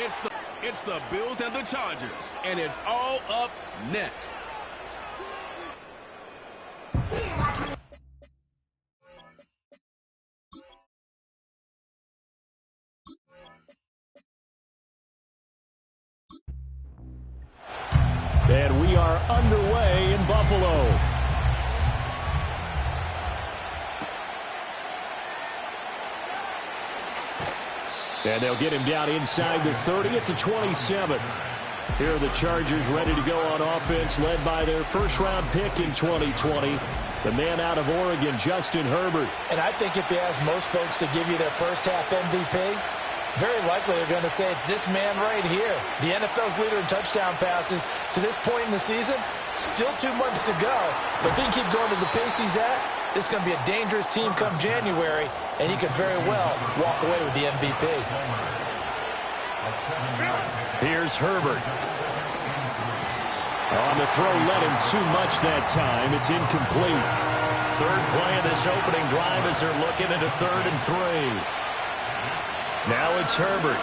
It's the Bills and the Chargers, and it's all up next. And we are underway in Buffalo. And they'll get him down inside the 30 at the 27. Here are the Chargers ready to go on offense, led by their first-round pick in 2020, the man out of Oregon, Justin Herbert. And I think if you ask most folks to give you their first-half MVP, very likely they're going to say it's this man right here. The NFL's leader in touchdown passes to this point in the season. Still 2 months to go. But if he can keep going to the pace he's at, this is going to be a dangerous team come January, and he could very well walk away with the MVP. Here's Herbert. On the throw, led him too much that time. It's incomplete. Third play of this opening drive as they're looking at a 3rd and 3. Now it's Herbert.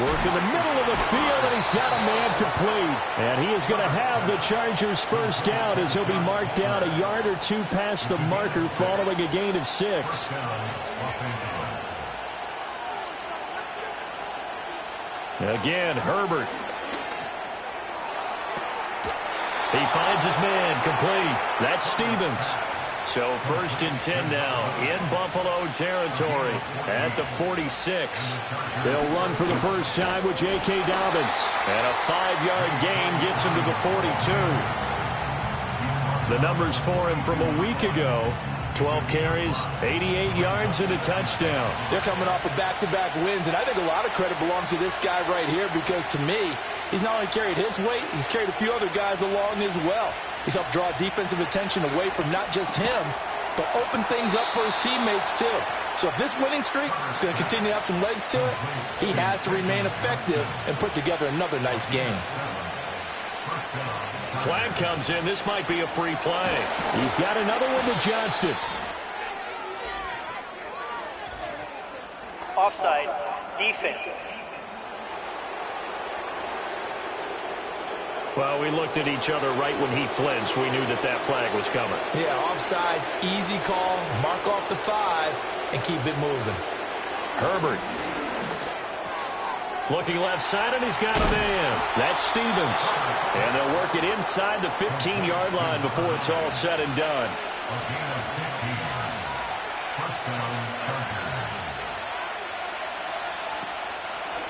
Work in the middle of the field, and he's got a man complete. And he is going to have the Chargers first down as he'll be marked down a yard or two past the marker following a gain of 6. Again, Herbert. He finds his man complete. That's Stevens. So 1st and 10 now in Buffalo territory at the 46. They'll run for the first time with J.K. Dobbins. And a 5-yard gain gets him to the 42. The numbers for him from a week ago: 12 carries, 88 yards, and a touchdown. They're coming off of back-to-back wins, and I think a lot of credit belongs to this guy right here because, to me, he's not only carried his weight, he's carried a few other guys along as well. He's helped draw defensive attention away from not just him, but open things up for his teammates, too. So if this winning streak is going to continue to have some legs to it, he has to remain effective and put together another nice game. Flag comes in. This might be a free play. He's got another one to Johnston. Offside, defense. Well, we looked at each other right when he flinched. We knew that that flag was coming. Yeah, offsides, easy call, mark off the 5, and keep it moving. Herbert. Looking left side, and he's got a man. That's Stevens. And they'll work it inside the 15-yard line before it's all said and done.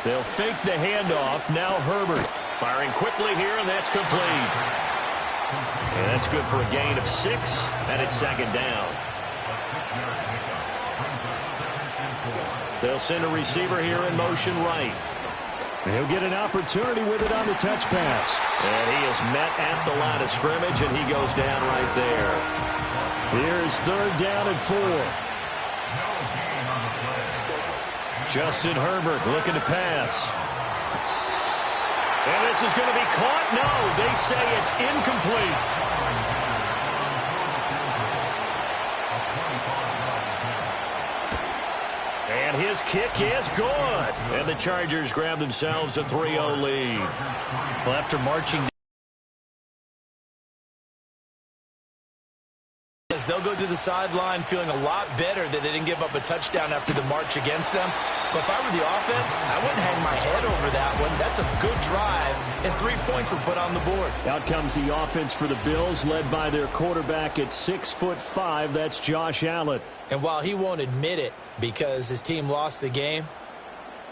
They'll fake the handoff. Now Herbert. Firing quickly here, and that's complete. And that's good for a gain of 6, and it's 2nd down. They'll send a receiver here in motion right. He'll get an opportunity with it on the touch pass. And he is met at the line of scrimmage, and he goes down right there. Here's 3rd down and 4. Justin Herbert looking to pass. And this is going to be caught. No, they say it's incomplete. And his kick is good. And the Chargers grab themselves a 3-0 lead. Well, after marching, they'll go to the sideline feeling a lot better that they didn't give up a touchdown after the march against them. But if I were the offense, I wouldn't hang my head over that one. That's a good drive, and 3 points were put on the board. Out comes the offense for the Bills, led by their quarterback at 6'5". That's Josh Allen. And while he won't admit it because his team lost the game,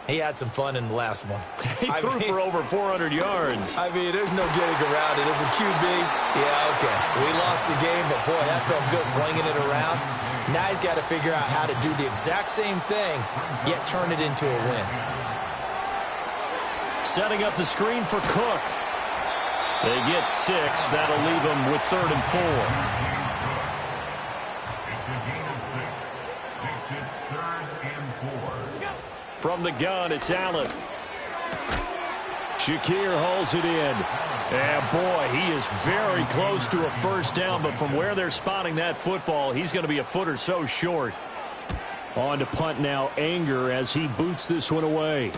he had some fun in the last one. He threw for over 400 yards. I mean, there's no getting around it. As a QB, yeah, okay, we lost the game, but boy, that felt good flinging it around. Now he's got to figure out how to do the exact same thing, yet turn it into a win. Setting up the screen for Cook. They get 6. That'll leave them with 3rd and 4. From the gun, it's Allen. Shakir hauls it in. And boy, he is very close to a first down, but from where they're spotting that football, he's going to be a foot or so short. On to punt now, Anger, as he boots this one away.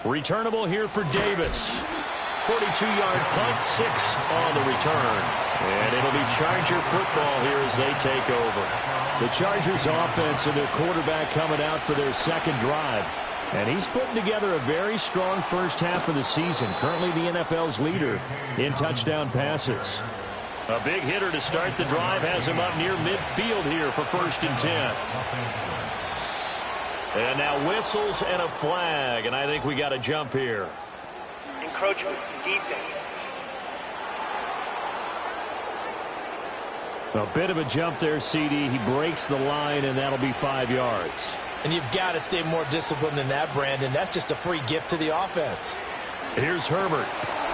Returnable here for Davis. 42-yard punt, 6 on the return. And it'll be Charger football here as they take over. The Chargers offense and their quarterback coming out for their second drive. And he's putting together a very strong first half of the season. Currently the NFL's leader in touchdown passes. A big hitter to start the drive has him up near midfield here for 1st and 10. And now whistles and a flag, and I think we got a jump here. Encroachment, defense. A bit of a jump there, CD. He breaks the line, and that'll be 5 yards. And you've got to stay more disciplined than that, Brandon. That's just a free gift to the offense. Here's Herbert.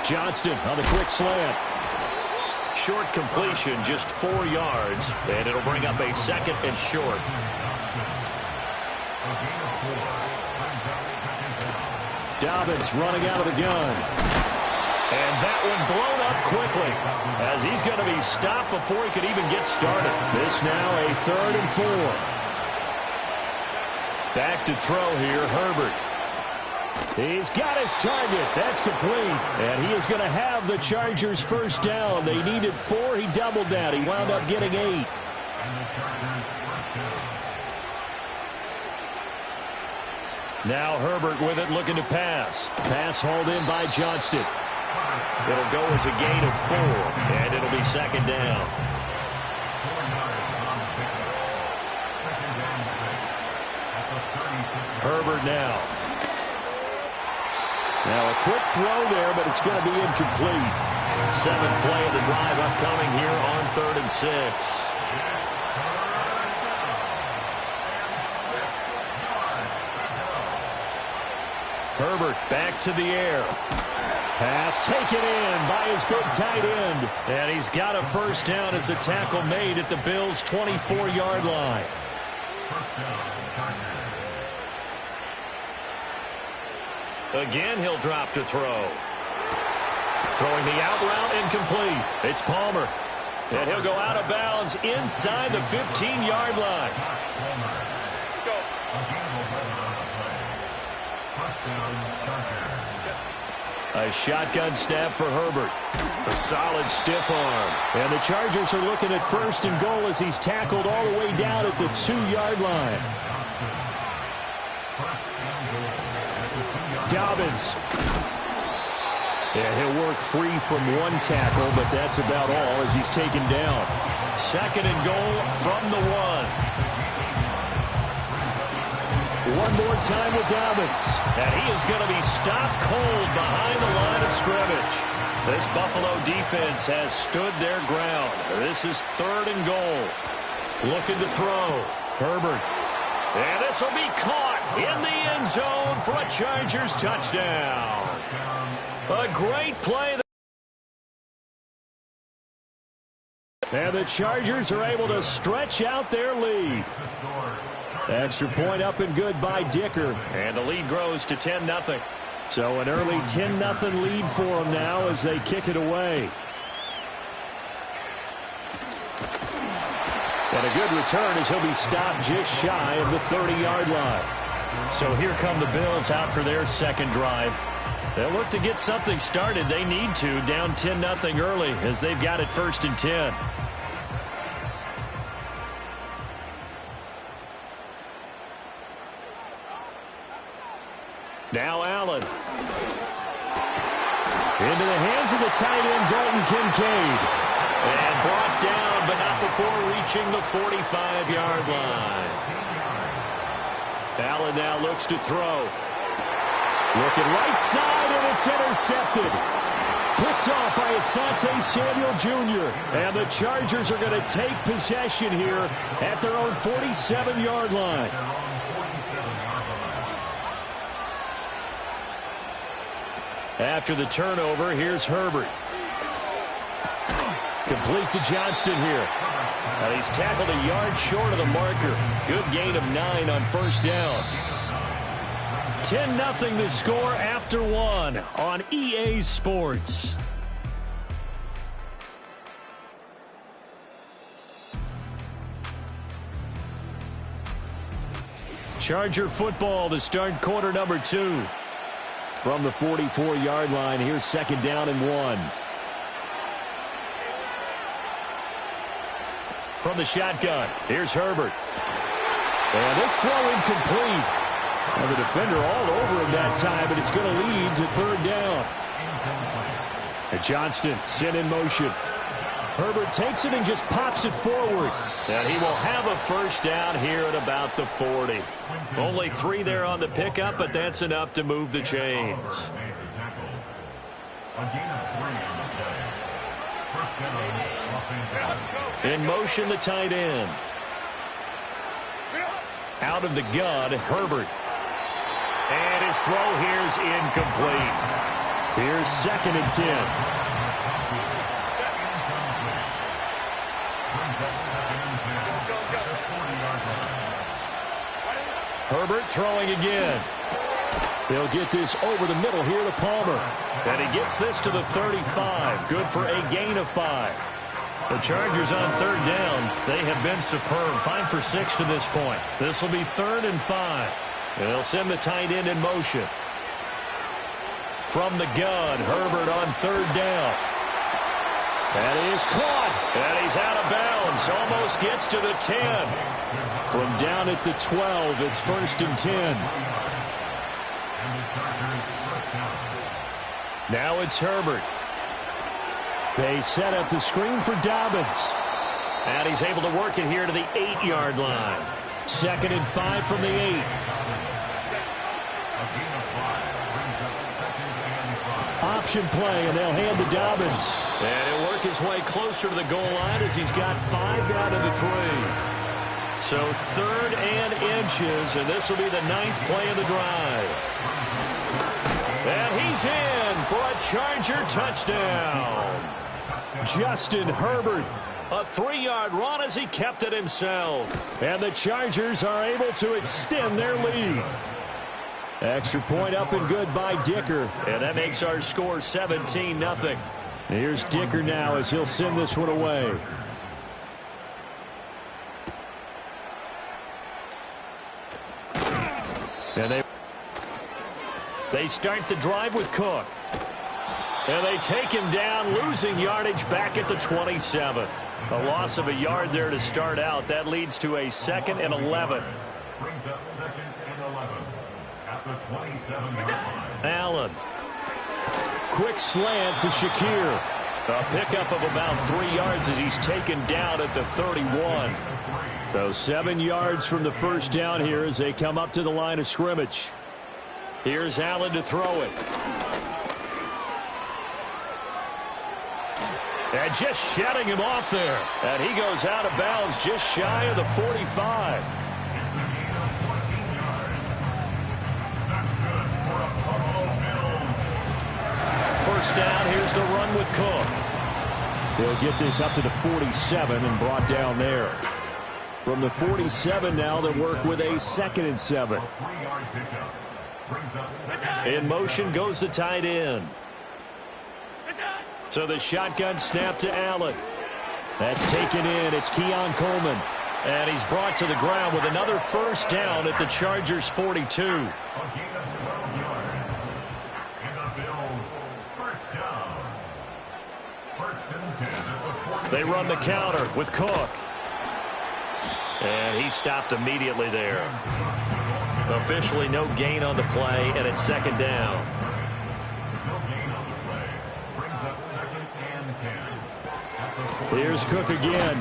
Johnston on the quick slant. Short completion, just 4 yards, and it'll bring up a 2nd and short. Dobbins running out of the gun. And that one blown up quickly as he's going to be stopped before he could even get started. This now a 3rd and 4. Back to throw here, Herbert. He's got his target. That's complete. And he is going to have the Chargers first down. They needed 4. He doubled that. He wound up getting 8. Now Herbert with it, looking to pass. Pass hauled in by Johnston. It'll go as a gain of 4, and it'll be 2nd down. Herbert now. Now a quick throw there, but it's going to be incomplete. 7th play of the drive upcoming here on 3rd and 6. Herbert back to the air. Pass taken in by his big tight end. And he's got a first down as the tackle made at the Bills' 24-yard line. Again, he'll drop to throw. Throwing the out route incomplete. It's Palmer. And he'll go out of bounds inside the 15-yard line. A shotgun snap for Herbert. A solid stiff arm. And the Chargers are looking at 1st and goal as he's tackled all the way down at the 2-yard line. Dobbins. Yeah, he'll work free from 1 tackle, but that's about all as he's taken down. 2nd and goal from the 1. One more time with Dobbins. And he is going to be stopped cold behind the line of scrimmage. This Buffalo defense has stood their ground. This is 3rd and goal. Looking to throw. Herbert. And this will be caught in the end zone for a Chargers touchdown. A great play. And the Chargers are able to stretch out their lead. Extra point up and good by Dicker. And the lead grows to 10-0. So an early 10-0 lead for them now as they kick it away. And a good return as he'll be stopped just shy of the 30-yard line. So here come the Bills out for their 2nd drive. They'll look to get something started. They need to, down 10-0 early as they've got it 1st and 10. Now Allen. Into the hands of the tight end, Dalton Kincaid. And brought down, but not before reaching the 45-yard line. Allen now looks to throw. Looking right side, and it's intercepted. Picked off by Asante Samuel Jr. And the Chargers are going to take possession here at their own 47-yard line. After the turnover, here's Herbert. Complete to Johnston here. And he's tackled a yard short of the marker. Good gain of 9 on 1st down. 10-0 the score after 1 on EA Sports. Charger football to start quarter number 2. From the 44-yard line, here's second down and 1. From the shotgun, here's Herbert. And this throw incomplete. And the defender all over him that time, and it's going to lead to third down. And Johnston sent in motion. Herbert takes it and just pops it forward. And he will have a first down here at about the 40. Only 3 there on the pickup, but that's enough to move the chains. In motion, the tight end. Out of the gun, Herbert. And his throw here is incomplete. Here's second and 10. Herbert throwing again. They'll get this over the middle here to Palmer. And he gets this to the 35. Good for a gain of 5. The Chargers on third down. They have been superb. 5 for 6 to this point. This will be 3rd and 5. They'll send the tight end in motion. From the gun, Herbert on third down. That is caught. And he's out of bounds. Almost gets to the 10. From down at the 12, it's 1st and 10. Now it's Herbert. They set up the screen for Dobbins. And he's able to work it here to the 8-yard line. 2nd and 5 from the 8. Option play, and they'll hand to Dobbins. And he'll work his way closer to the goal line as he's got 5 down to the 3. So 3rd and inches, and this will be the 9th play of the drive. And he's in for a Charger touchdown. Justin Herbert. A 3-yard run as he kept it himself. And the Chargers are able to extend their lead. Extra point up and good by Dicker. And that makes our score 17-0. Here's Dicker now as he'll send this one away. And they start the drive with Cook. And they take him down, losing yardage back at the 27. A loss of a yard there to start out. That leads to a 2nd and 11. Brings up 2nd and 11 at the 27-yard line. Allen. Quick slant to Shakir. A pickup of about 3 yards as he's taken down at the 31. So 7 yards from the first down here as they come up to the line of scrimmage. Here's Allen to throw it. And just shutting him off there. And he goes out of bounds just shy of the 45. First down, here's the run with Cook. They'll get this up to the 47 and brought down there. From the 47 now, they work with a 2nd and 7. In motion goes the tight end. So the shotgun snap to Allen. That's taken in. It's Keon Coleman. And he's brought to the ground with another first down at the Chargers 42. They run the counter with Cook. And he stopped immediately there. Officially no gain on the play, and it's 2nd down. Here's Cook again.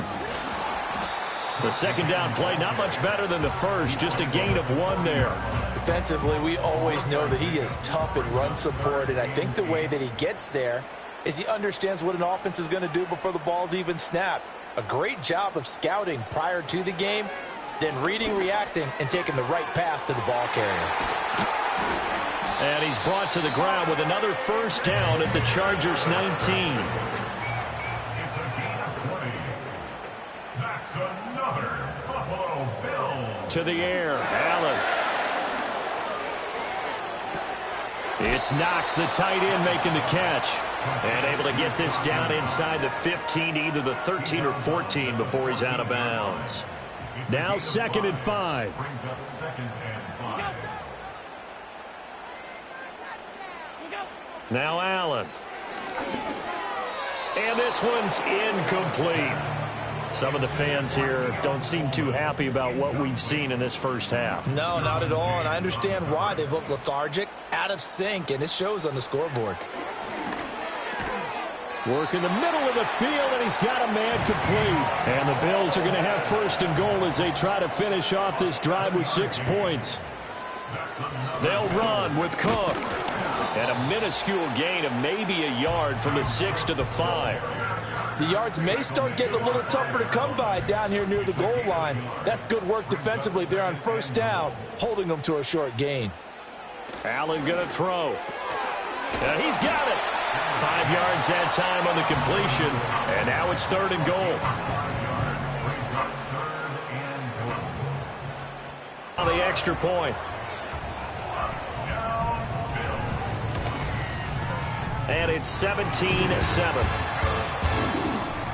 The 2nd down play, not much better than the first, just a gain of 1 there. Defensively, we always know that he is tough in run support, and I think the way that he gets there is he understands what an offense is going to do before the ball's even snapped. A great job of scouting prior to the game, then reading, reacting, and taking the right path to the ball carrier. And he's brought to the ground with another first down at the Chargers 19. That's another Buffalo Bills. To the air, Allen. It's Knox, the tight end, making the catch. And able to get this down inside the 15, either the 13 or 14 before he's out of bounds. Now 2nd and 5. Brings up 2nd and 5. Now Allen. And this one's incomplete. Some of the fans here don't seem too happy about what we've seen in this first half. No, not at all, and I understand why. They've looked lethargic, out of sync, and it shows on the scoreboard. Work in the middle of the field, and he's got a man complete. And the Bills are going to have first and goal as they try to finish off this drive with 6 points. They'll run with Cook. And a minuscule gain of maybe a yard from the 6 to the 5. The yards may start getting a little tougher to come by down here near the goal line. That's good work defensively there on first down, holding them to a short gain. Allen going to throw. And he's got it. 5 yards that time on the completion. And now it's 3rd and goal. On the extra point. And it's 17-7.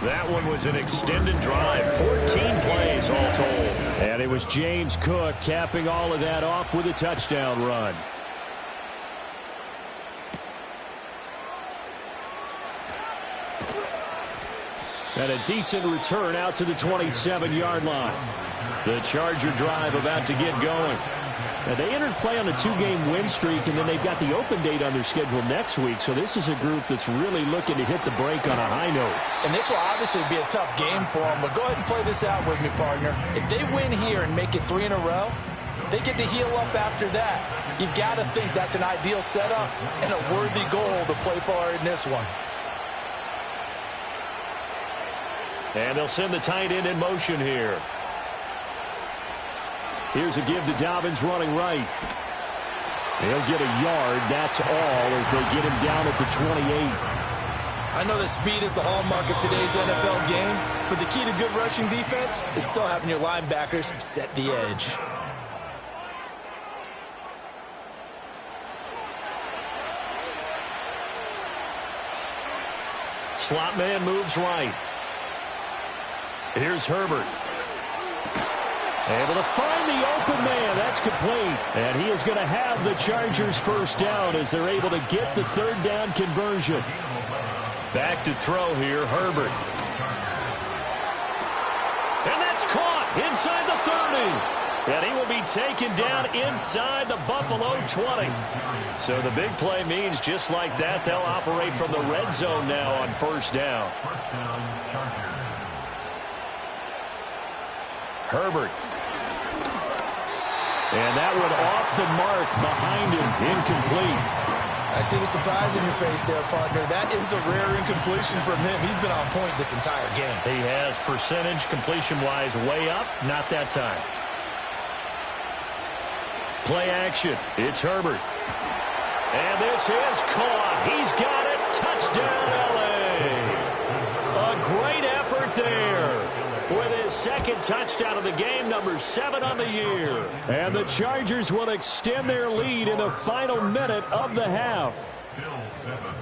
That one was an extended drive. 14 plays all told. And it was James Cook capping all of that off with a touchdown run. And a decent return out to the 27-yard line. The Charger drive about to get going. Now, they entered play on a 2-game win streak, and then they've got the open date on their schedule next week. So this is a group that's really looking to hit the break on a high note. And this will obviously be a tough game for them, but go ahead and play this out with me, partner. If they win here and make it 3 in a row, they get to heal up after that. You've got to think that's an ideal setup and a worthy goal to play for in this one. And they'll send the tight end in motion here. Here's a give to Dobbins running right. He'll get a yard, that's all, as they get him down at the 28. I know that speed is the hallmark of today's NFL game, but the key to good rushing defense is still having your linebackers set the edge. Slot man moves right. Here's Herbert. Able to find the open man. That's complete. And he is going to have the Chargers first down as they're able to get the 3rd down conversion. Back to throw here, Herbert. And that's caught inside the 30. And he will be taken down inside the Buffalo 20. So the big play means just like that, they'll operate from the red zone now on first down. Herbert. And that one off the mark behind him, incomplete. I see the surprise in your face there, partner. That is a rare incompletion from him. He's been on point this entire game. He has percentage completion-wise way up, not that time. Play action. It's Herbert. And this is caught. He's got it. Touchdown, L.A. A great effort there. With his 2nd touchdown of the game, number 7 on the year. And the Chargers will extend their lead in the final minute of the half.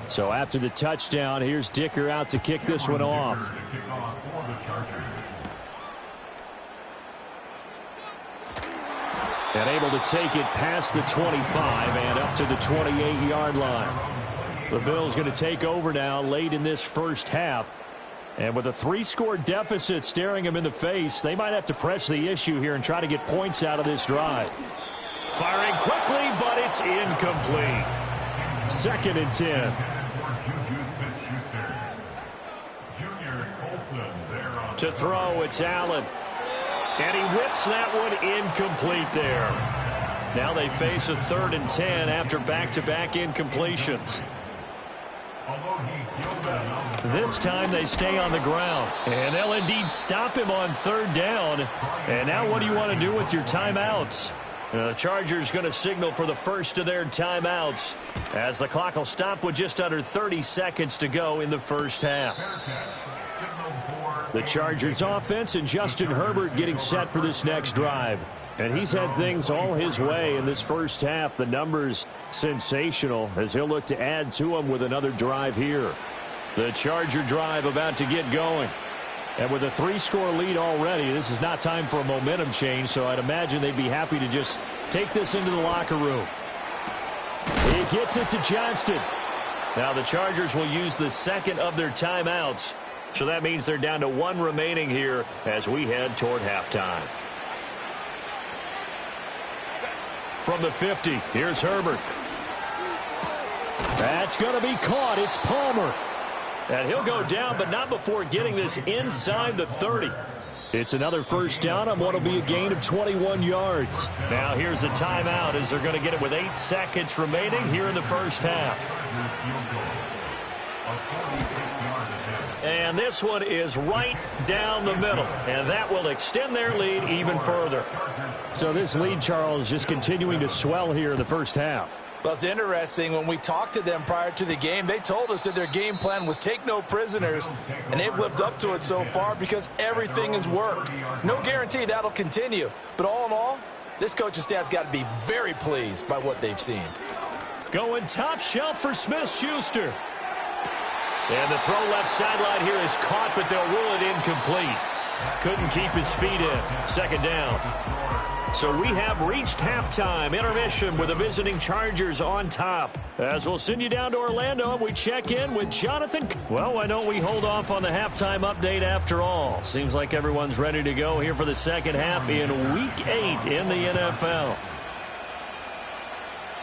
So after the touchdown, here's Dicker out to kick this one off. And able to take it past the 25 and up to the 28-yard line. The Bills going to take over now late in this first half. And with a 3-score deficit staring them in the face, they might have to press the issue here and try to get points out of this drive. Firing quickly, but it's incomplete. 2nd and 10. To throw, it's Allen. And he whips that one incomplete there. Now they face a 3rd and 10 after back-to-back incompletions. This time they stay on the ground. And they'll indeed stop him on 3rd down. And now what do you want to do with your timeouts? The Chargers going to signal for the first of their timeouts as the clock will stop with just under 30 seconds to go in the first half. The Chargers offense and Justin Herbert getting set for this next drive. And he's had things all his way in this first half. The numbers sensational as he'll look to add to them with another drive here. The Charger drive about to get going. And with a 3-score lead already, this is not time for a momentum change, so I'd imagine they'd be happy to just take this into the locker room. He gets it to Johnston. Now the Chargers will use the second of their timeouts. So that means they're down to one remaining here as we head toward halftime. From the 50, here's Herbert. That's going to be caught. It's Palmer. And he'll go down, but not before getting this inside the 30. It's another first down on what will be a gain of 21 yards. Now here's a timeout as they're going to get it with 8 seconds remaining here in the first half. And this one is right down the middle, and that will extend their lead even further. So this lead, Charles, just continuing to swell here in the first half. Well, it's interesting. When we talked to them prior to the game, they told us that their game plan was take no prisoners, and they've lived up to it so far because everything has worked. No guarantee that'll continue, but all in all, this coaching staff's got to be very pleased by what they've seen. Going top shelf for Smith-Schuster. And the throw left sideline here is caught, but they'll rule it incomplete. Couldn't keep his feet in. Second down. So we have reached halftime. Intermission with the visiting Chargers on top. As we'll send you down to Orlando, and we check in with Jonathan. Well, why don't we hold off on the halftime update after all? Seems like everyone's ready to go here for the second half in Week 8 in the NFL.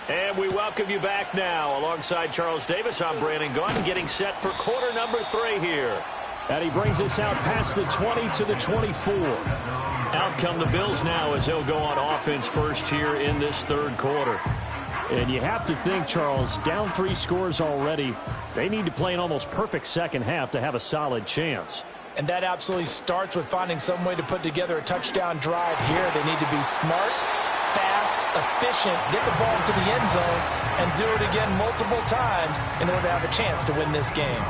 And we welcome you back now. Alongside Charles Davis, I'm Brandon Gaudin, getting set for quarter number 3 here. And he brings us out past the 20 to the 24. Out come the Bills now as they'll go on offense first here in this third quarter. And you have to think, Charles, down 3 scores already. They need to play an almost perfect second half to have a solid chance. And that absolutely starts with finding some way to put together a touchdown drive here. They need to be smart, fast, efficient, get the ball into the end zone, and do it again multiple times in order to have a chance to win this game.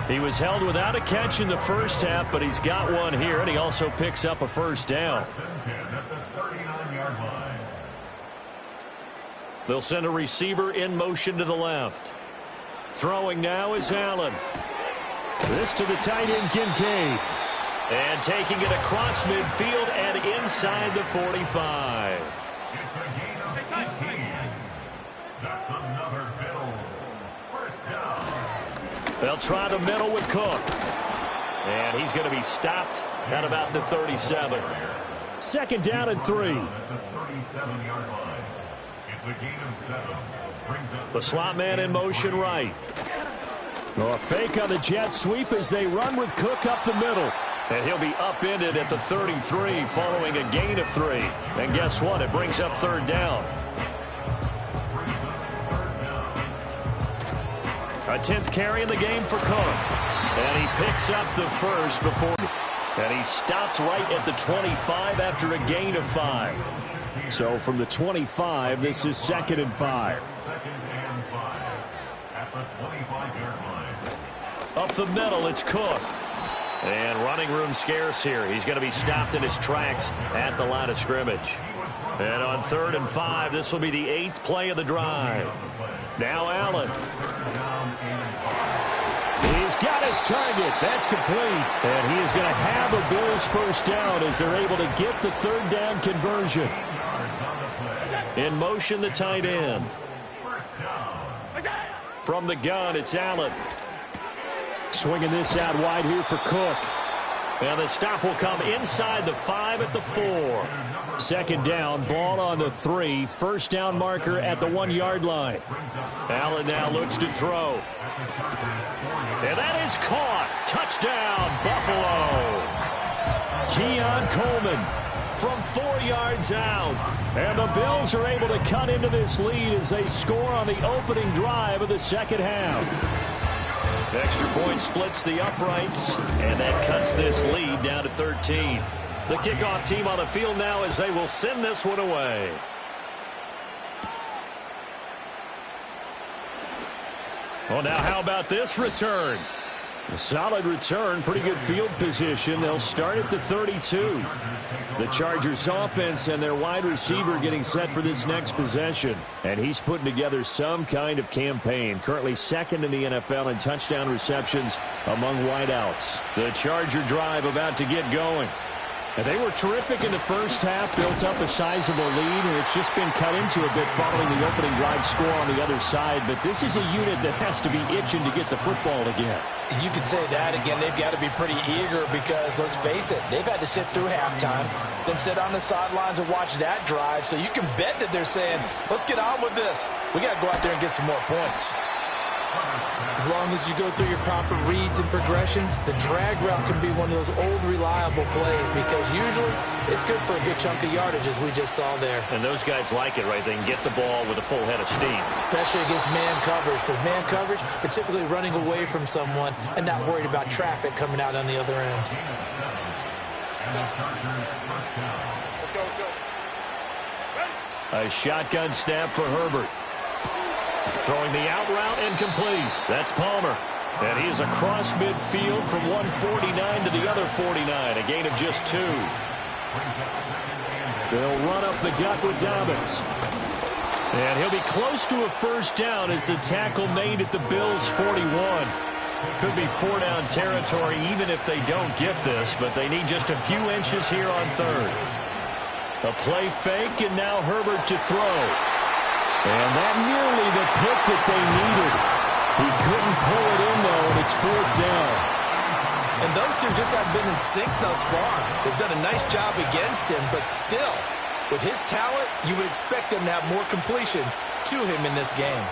He was held without a catch in the first half, but he's got one here, and he also picks up a first down. They'll send a receiver in motion to the left. Throwing now is Allen. This to the tight end, Kincaid. And taking it across midfield and inside the 45. It's a gain of 18. That's another Bills first down. They'll try the middle with Cook. And he's going to be stopped at about the 37. Second down and 3. At the 37-yard line. It's a gain of 7. Brings up The slot man in motion right. A fake on the jet sweep as they run with Cook up the middle. And he'll be upended at the 33 following a gain of 3. And guess what? It brings up third down. A 10th carry in the game for Cook. And he picks up the first before. And he stopped right at the 25 after a gain of 5. So from the 25, this is 2nd and 5. second and 5 at the 25-yard line. Up the middle, it's Cook. And running room scarce here. He's going to be stopped in his tracks at the line of scrimmage. And on 3rd and 5, this will be the 8th play of the drive. Now Allen. He's got his target. That's complete. And he is going to have a Bills first down as they're able to get the third down conversion. In motion, the tight end. From the gun, it's Allen. Swinging this out wide here for Cook. And the stop will come inside the 5 at the 4. Second down, ball on the 3. First down marker at the 1-yard line. Allen now looks to throw. And that is caught. Touchdown, Buffalo. Keon Coleman from 4 yards out. And the Bills are able to cut into this lead as they score on the opening drive of the second half. Extra point splits the uprights, and that cuts this lead down to 13. The kickoff team on the field now as they will send this one away. Well, now how about this return? A solid return, pretty good field position. They'll start at the 32. The Chargers offense and their wide receiver getting set for this next possession. And he's putting together some kind of campaign. Currently 2nd in the NFL in touchdown receptions among wideouts. The Charger drive about to get going. And they were terrific in the first half, built up a sizable lead, and it's just been cut into a bit following the opening drive score on the other side. But this is a unit that has to be itching to get the football again. You could say that again. They've got to be pretty eager because, let's face it, they've had to sit through halftime, then sit on the sidelines and watch that drive. So you can bet that they're saying, let's get on with this. We got to go out there and get some more points. As long as you go through your proper reads and progressions, the drag route can be one of those old reliable plays because usually it's good for a good chunk of yardage, as we just saw there. And those guys like it, right? They can get the ball with a full head of steam. Especially against man coverage, because man coverage, are typically running away from someone and not worried about traffic coming out on the other end. A shotgun snap for Herbert. Throwing the out route incomplete. That's Palmer. And he is across midfield from 149 to the other 49. A gain of just 2. They'll run up the gut with Dobbins. And he'll be close to a first down as the tackle made at the Bills' 41. Could be 4-down territory even if they don't get this, but they need just a few inches here on third. A play fake, and now Herbert to throw. And that nearly the pick that they needed. He couldn't pull it in, though, and it's 4th down. And those two just haven't been in sync thus far. They've done a nice job against him, but still, with his talent, you would expect them to have more completions to him in this game.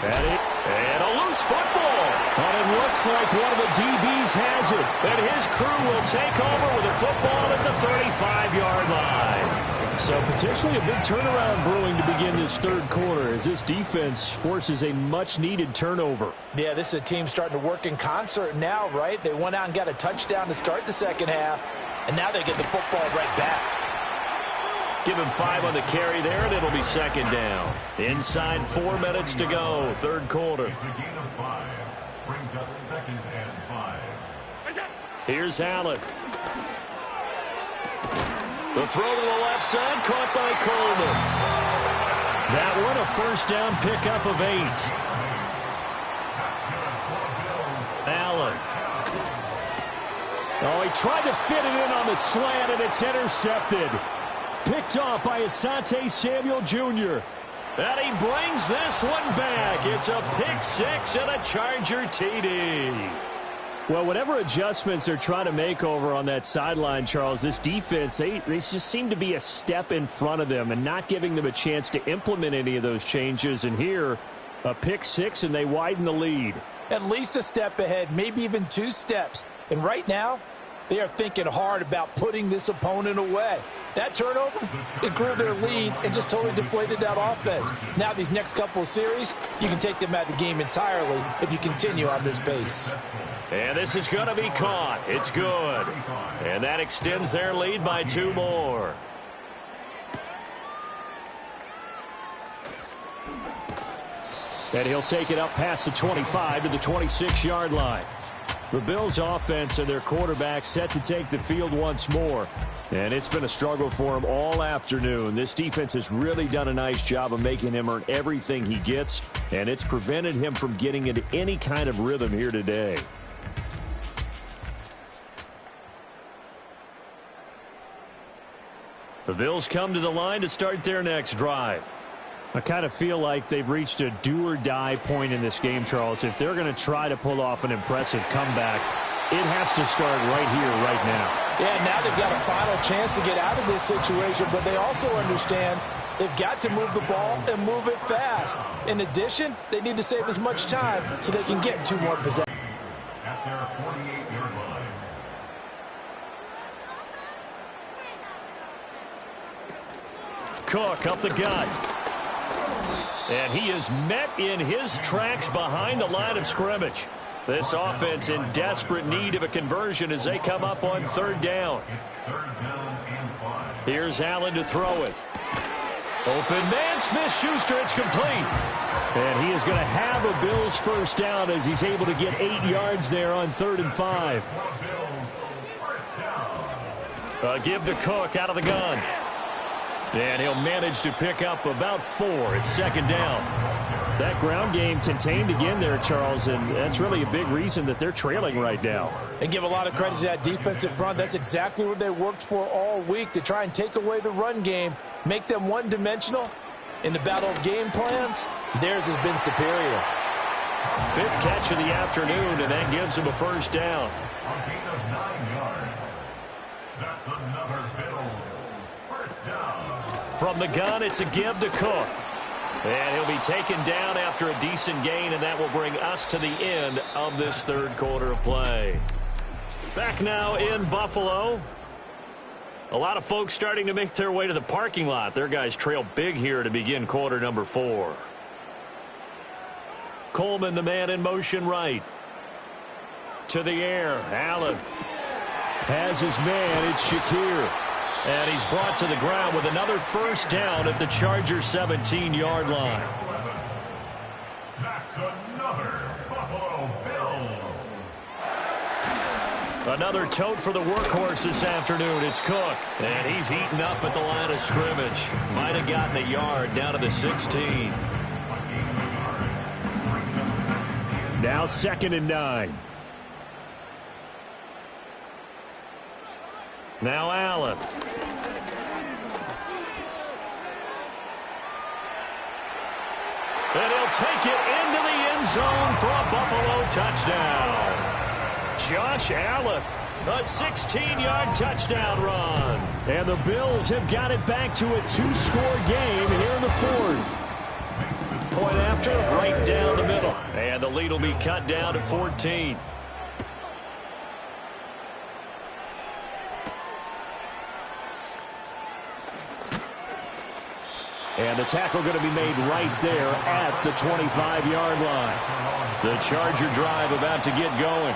And a loose football. And it looks like one of the DBs has it. And his crew will take over with a football at the 35-yard line. So potentially a big turnaround brewing to begin this third quarter as this defense forces a much-needed turnover. Yeah, this is a team starting to work in concert now, right? They went out and got a touchdown to start the second half, and now they get the football right back. Give him 5 on the carry there, and it'll be 2nd down. Inside 4 minutes to go, third quarter. It's a gain of 5. Brings up 2nd and 5. Here's Allen. The throw to the left side, caught by Coleman. That one, a first down pickup of 8. Allen. Oh, he tried to fit it in on the slant, and it's intercepted. Picked off by Asante Samuel Jr. And he brings this one back. It's a pick 6 and a Charger TD. Well, whatever adjustments they're trying to make over on that sideline, Charles, this defense, they just seem to be a step in front of them and not giving them a chance to implement any of those changes. And here, a pick 6, and they widen the lead. At least a step ahead, maybe even 2 steps. And right now, they are thinking hard about putting this opponent away. That turnover, it grew their lead and just totally deflated that offense. Now these next couple of series, you can take them out of the game entirely if you continue on this pace. And this is going to be caught. It's good. And that extends their lead by 2 more. And he'll take it up past the 25 to the 26-yard line. The Bills' offense and their quarterback set to take the field once more. And it's been a struggle for him all afternoon. This defense has really done a nice job of making him earn everything he gets, and it's prevented him from getting into any kind of rhythm here today. The Bills come to the line to start their next drive. I kind of feel like they've reached a do-or-die point in this game, Charles. If they're going to try to pull off an impressive comeback, it has to start right here, right now. Yeah, now they've got a final chance to get out of this situation, but they also understand they've got to move the ball and move it fast. In addition, they need to save as much time so they can get 2 more possessions. At their 48-yard line. Cook up the gut. And he is met in his tracks behind the line of scrimmage. This offense in desperate need of a conversion as they come up on 3rd down. It's 3rd down and 5. Here's Allen to throw it. Open man, Smith-Schuster, it's complete. And he is going to have a Bills first down as he's able to get 8 yards there on 3rd and 5. Give to Cook out of the gun. And he'll manage to pick up about 4. It's 2nd down. That ground game contained again there, Charles, and that's really a big reason that they're trailing right now. And give a lot of credit to that defensive front. That's exactly what they worked for all week, to try and take away the run game, make them one-dimensional. In the battle of game plans, theirs has been superior. 5th catch of the afternoon, and that gives them a first down. A gain of 9 yards. That's another Bills first down. From the gun, it's a give to Cook. And he'll be taken down after a decent gain, and that will bring us to the end of this third quarter of play. Back now in Buffalo. A lot of folks starting to make their way to the parking lot. Their guys trail big here to begin quarter number 4. Coleman, the man in motion right. To the air. Allen has his man. It's Shakir. And he's brought to the ground with another first down at the Chargers' 17-yard line. That's another Buffalo Bills. Another tote for the workhorse this afternoon. It's Cook. And he's eaten up at the line of scrimmage. Might have gotten a yard down to the 16. Now 2nd and 9. Now Allen. And he'll take it into the end zone for a Buffalo touchdown. Josh Allen, a 16-yard touchdown run. And the Bills have got it back to a 2-score game here in the 4th. Point after, right down the middle. And the lead will be cut down to 14. And the tackle going to be made right there at the 25-yard line. The Charger drive about to get going.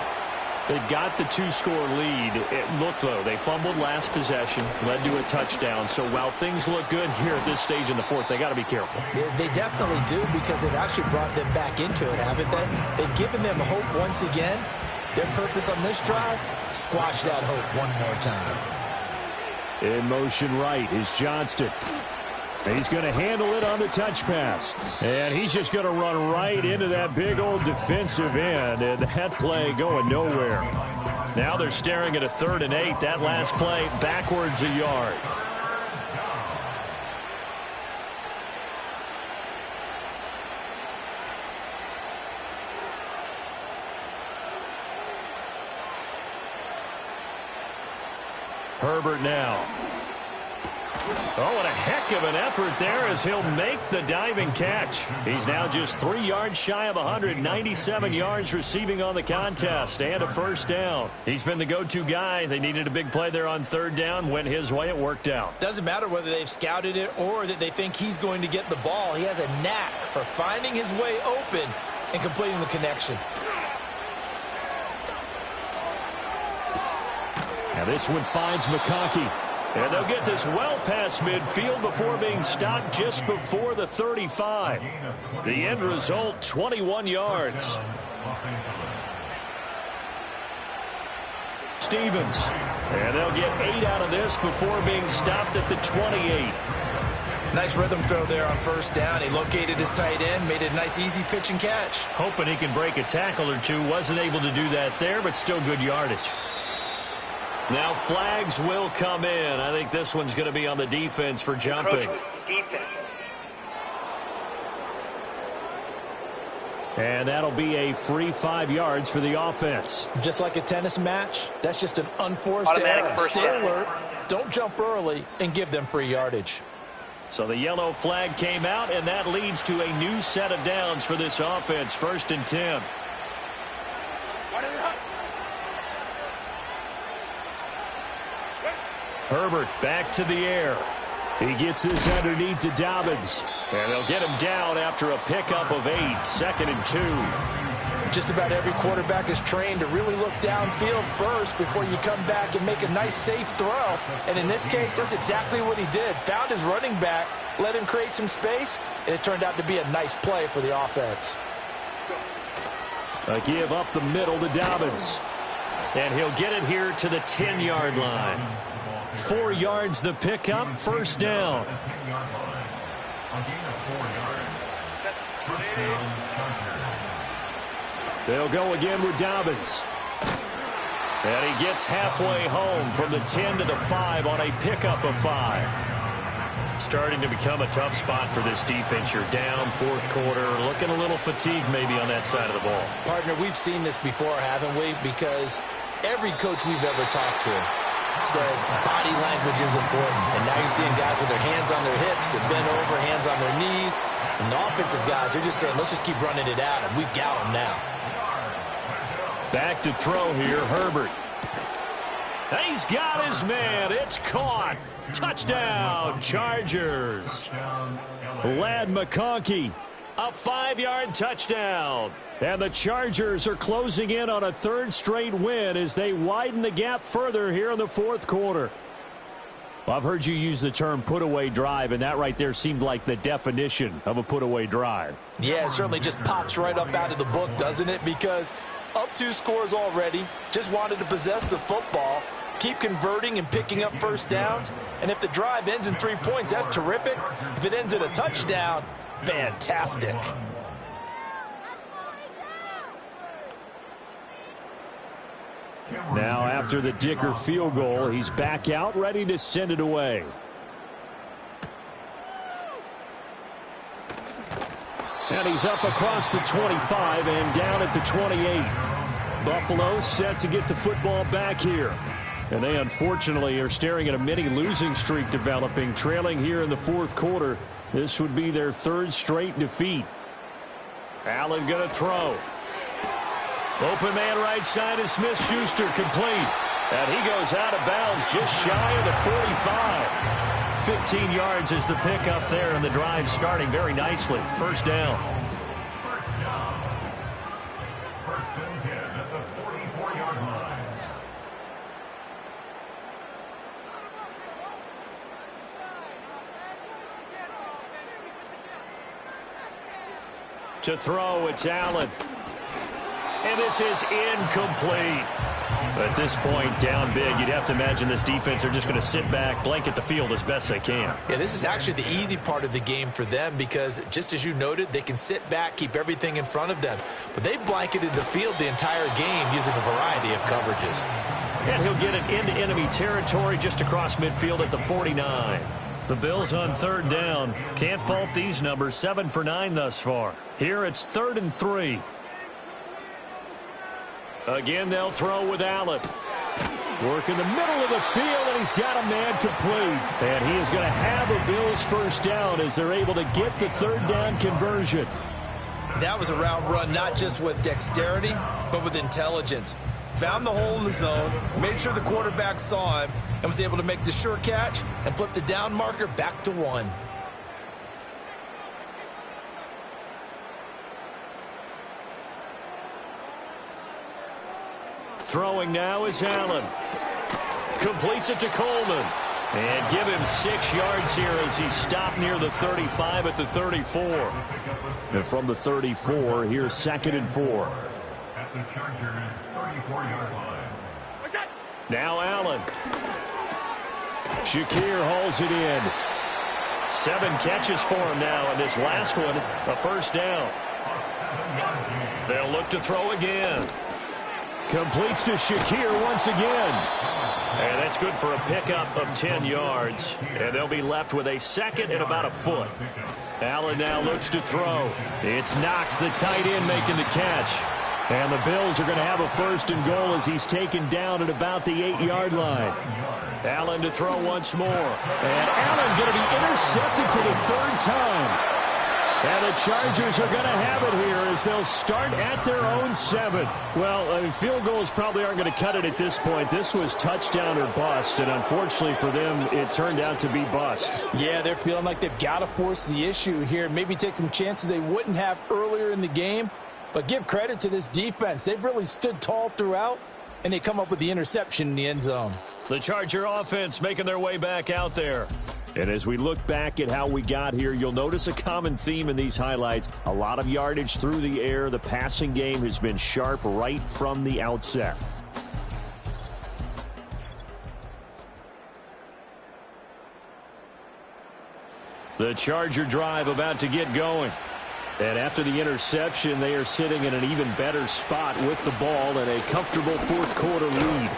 They've got the 2-score lead. Look, though, they fumbled last possession, led to a touchdown. So while things look good here at this stage in the 4th, they got to be careful. Yeah, they definitely do, because they've actually brought them back into it, haven't they? They've given them hope once again. Their purpose on this drive, squash that hope one more time. In motion right is Johnston. He's going to handle it on the touch pass. And he's just going to run right into that big old defensive end. And that play going nowhere. Now they're staring at a 3rd and 8. That last play backwards a yard. Herbert now. Oh, what a heck of an effort there as he'll make the diving catch. He's now just 3 yards shy of 197 yards receiving on the contest and a first down. He's been the go-to guy. They needed a big play there on 3rd down. Went his way. It worked out. Doesn't matter whether they've scouted it or that they think he's going to get the ball. He has a knack for finding his way open and completing the connection. Now this one finds McConkey. And they'll get this well past midfield before being stopped just before the 35. The end result, 21 yards. Stevens. And they'll get 8 out of this before being stopped at the 28. Nice rhythm throw there on 1st down. He located his tight end, made it a nice easy pitch and catch. Hoping he can break a tackle or two. Wasn't able to do that there, but still good yardage. Now flags will come in. I think this one's going to be on the defense for jumping. Defense. And that'll be a free 5 yards for the offense. Just like a tennis match, that's just an unforced Automatic error. first Stay down. alert, don't jump early, and give them free yardage. So the yellow flag came out, and that leads to a new set of downs for this offense. 1st and 10. Herbert back to the air. He gets this underneath to Dobbins. And they'll get him down after a pickup of 8. 2nd and 2. Just about every quarterback is trained to really look downfield first before you come back and make a nice, safe throw. And in this case, that's exactly what he did. Found his running back, let him create some space, and it turned out to be a nice play for the offense. A give up the middle to Dobbins. And he'll get it here to the 10-yard line. 4 yards the pickup, 1st down. They'll go again with Dobbins. And he gets halfway home from the 10 to the 5 on a pickup of 5. Starting to become a tough spot for this defense. You're down fourth quarter, looking a little fatigued maybe on that side of the ball. Partner, we've seen this before, haven't we? Because every coach we've ever talked to says body language is important. And now you're seeing guys with their hands on their hips, they're bent over, hands on their knees. And the offensive guys, they're just saying, let's just keep running it at them. We've got them now. Back to throw here, Herbert. He's got his man. It's caught. Touchdown, Chargers. Ladd McConkey, a 5-yard touchdown. And the Chargers are closing in on a third straight win as they widen the gap further here in the fourth quarter. Well, I've heard you use the term put-away drive, and that right there seemed like the definition of a put-away drive. Yeah, it certainly just pops right up out of the book, doesn't it? Because up 2 scores already, just wanted to possess the football, keep converting and picking up first downs. And if the drive ends in 3 points, that's terrific. If it ends in a touchdown, fantastic. Now after the Dicker field goal, he's back out ready to send it away. And he's up across the 25 and down at the 28. Buffalo set to get the football back here. And they unfortunately are staring at a mini losing streak developing, trailing here in the fourth quarter. This would be their 3rd straight defeat. Allen going to throw. Open man right side is Smith-Schuster, complete. And he goes out of bounds just shy of the 45. 15 yards is the pickup there, and the drive starting very nicely. First down. First and 10 at the 44-yard line. To throw, it's Allen. And this is incomplete. At this point, down big, you'd have to imagine this defense are just going to sit back, blanket the field as best they can. Yeah, this is actually the easy part of the game for them because, just as you noted, they can sit back, keep everything in front of them. But they blanketed the field the entire game using a variety of coverages. And he'll get it into enemy territory just across midfield at the 49. The Bills on 3rd down. Can't fault these numbers. 7 for 9 thus far. Here it's 3rd and 3. Again, they'll throw with Allen. Work in the middle of the field, and he's got a man complete. And he is going to have a Bills first down as they're able to get the 3rd down conversion. That was a route run not just with dexterity, but with intelligence. Found the hole in the zone, made sure the quarterback saw him, and was able to make the sure catch and flip the down marker back to 1. Throwing now is Allen. Completes it to Coleman. And give him 6 yards here as he stopped near the 35 at the 34. And from the 34, here's 2nd and 4. At the Chargers' 34-yard line. Now Allen. Shakir hauls it in. 7 catches for him now, and this last one, a first down. They'll look to throw again. Completes to Shakir once again. And that's good for a pickup of 10 yards. And they'll be left with a 2nd and about a foot. Allen now looks to throw. It's Knox, the tight end, making the catch. And the Bills are going to have a 1st and goal as he's taken down at about the 8-yard line. Allen to throw once more. And Allen going to be intercepted for the 3rd time. And the Chargers are going to have it here as they'll start at their own 7. Well, field goals probably aren't going to cut it at this point. This was touchdown or bust, and unfortunately for them, it turned out to be bust. Yeah, they're feeling like they've got to force the issue here. Maybe take some chances they wouldn't have earlier in the game. But give credit to this defense. They've really stood tall throughout, and they come up with the interception in the end zone. The Charger offense making their way back out there. And as we look back at how we got here, you'll notice a common theme in these highlights. A lot of yardage through the air. The passing game has been sharp right from the outset. The Charger drive about to get going. And after the interception, they are sitting in an even better spot with the ball and a comfortable fourth quarter lead.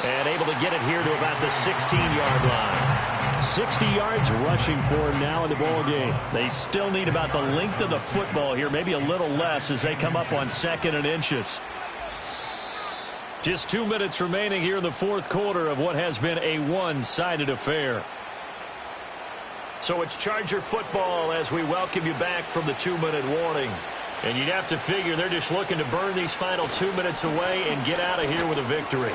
And able to get it here to about the 16-yard line. 60 yards rushing for him now in the ball game. They still need about the length of the football here, maybe a little less as they come up on 2nd and inches. Just 2 minutes remaining here in the fourth quarter of what has been a one-sided affair. So it's Charger football as we welcome you back from the 2-minute warning. And you'd have to figure they're just looking to burn these final 2 minutes away and get out of here with a victory.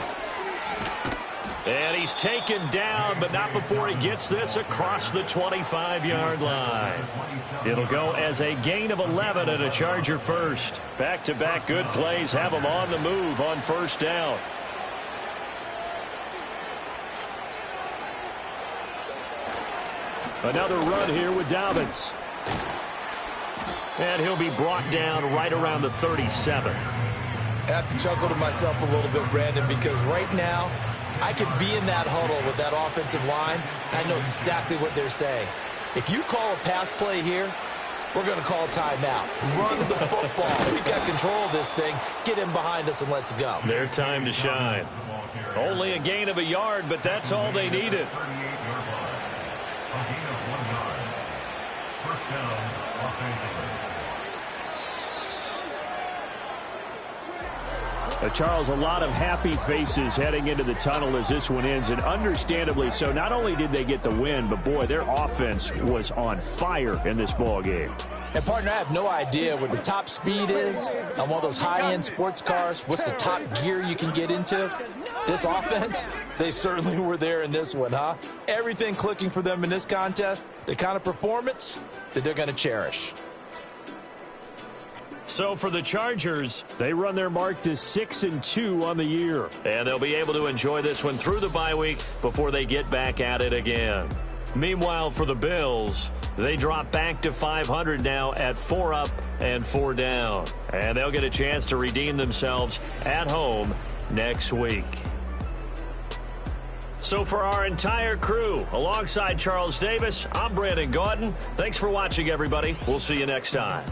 And he's taken down, but not before he gets this across the 25-yard line. It'll go as a gain of 11 and a Charger first. Back-to-back good plays have them on the move on first down. Another run here with Dobbins. And he'll be brought down right around the 37. I have to chuckle to myself a little bit, Brandon, because right now I could be in that huddle with that offensive line, and I know exactly what they're saying. If you call a pass play here, we're going to call a timeout. Run the football. We've got control of this thing. Get in behind us and let's go. Their time to shine. Only a gain of a yard, but that's all they needed. Charles, a lot of happy faces heading into the tunnel as this one ends, and understandably so. Not only did they get the win, but, boy, their offense was on fire in this ball game. And, partner, I have no idea what the top speed is on one of those high-end sports cars. What's the top gear you can get into? This offense, they certainly were there in this one, huh? Everything clicking for them in this contest, the kind of performance that they're going to cherish. So for the Chargers, they run their mark to 6-2 on the year. And they'll be able to enjoy this one through the bye week before they get back at it again. Meanwhile, for the Bills, they drop back to 500 now at 4 up and 4 down. And they'll get a chance to redeem themselves at home next week. So for our entire crew, alongside Charles Davis, I'm Brandon Gaudin. Thanks for watching, everybody. We'll see you next time.